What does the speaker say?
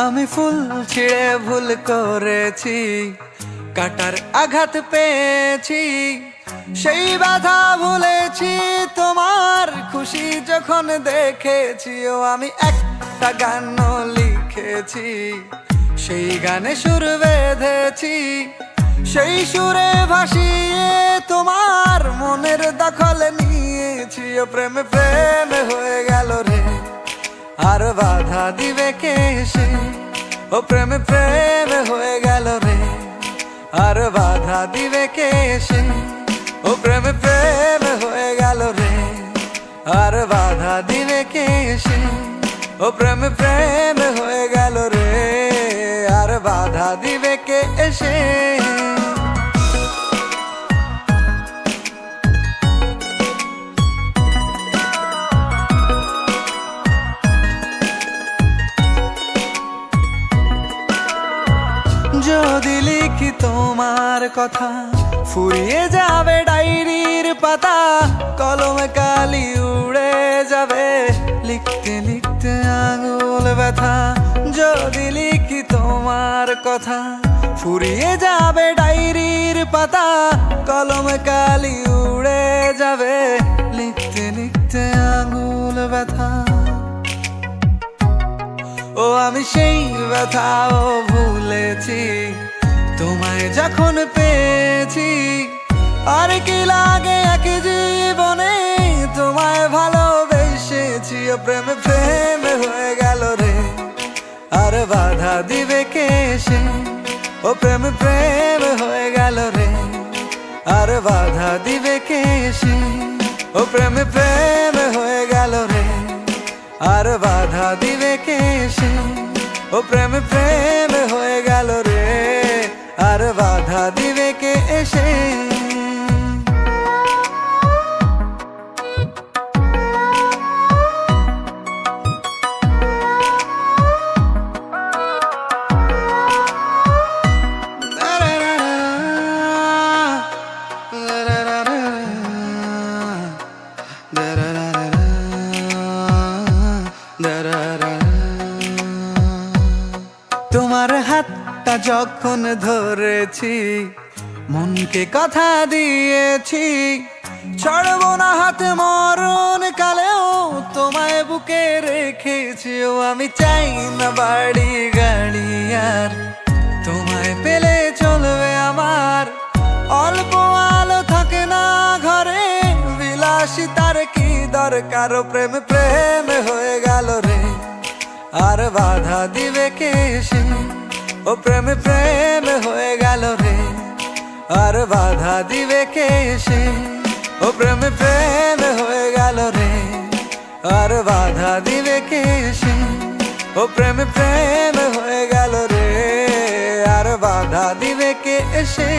আমি ফুল ছিঁড়ে ভুল করেছি, কাটার আঘাত পেয়েছি, সেই ব্যথা ভুলেছি তোমার খুশি যখন দেখেছি। ও আমি একটা গান লিখেছি, সেই গানে সুর বেঁধেছি, সেই সুরে ভাসিয়ে তোমার মনের দখল নিয়েছি। ও প্রেমে প্রেমে হয়ে গেল রে, আর বাধা দিবে কে সে? ও প্রেমে প্রেমে হয়ে গেল রে, আর বাধা দিবে কে সে? ও প্রেমে প্রেমে হয়ে গেল রে, আর বাধা দিবে কে সে? ও প্রেমে প্রেমে হয়ে গেল রে, আর বাধা দিবে কে এসে? যদি লিখি তোমার কথা, ফুরিয়ে যাবে ডায়েরির পাতা, কলমে কালি উড়ে যাবে, লিখতে লিখতে আঙুল ব্যথা। যদি লিখি তোমার কথা, ফুরিয়ে যাবে ডায়েরির পাতা, কলমে কালি উড়ে যাবে, লিখতে লিখতে আঙুল ব্যথা। ও আমি সেই ব্যথাও ভুলেছি, তোমায় যখন পেয়েছি। আর কি লাগে এক জীবনে, তোমায় ভালোবেসেছি। ও প্রেমে প্রেমে হয়ে গেল রে, আর বাধা দিবে কে সে? ও প্রেমে প্রেমে হয়ে গেল রে, আর বাধা দিবে কে সে? ও প্রেমে প্রেমে হয়ে গেল রে, আর বাধা দিবে কে সে? ও প্রেমে প্রেমে হয়ে গেল রে, আর বাধা দিবে কে এসে? তোমার হাতটা যখন ধরেছি, মনকে কথা দিয়েছি, ছাড়বো না হাত মরণ কালেও, তোমায় বুকে রেখেছি। ও আমি চাই না বাড়ি গাড়ি আর, তোমায় পেলে চলবে আমার। অল্প আলো থাকে না ঘরে, বিলাসিতার কি দরকার? ও প্রেমে প্রেমে হয়ে গেল রে, আর বাধা দিবে কে সে? ও প্রেমে প্রেমে হয়ে গেল রে, আর বাধা দিবে কে সে? ও প্রেমে প্রেমে হয়ে গেল রে, আর বাধা দিবে কে সে? ও প্রেমে প্রেমে হয়ে গেল রে, আর বাধা দিবে কে এসে?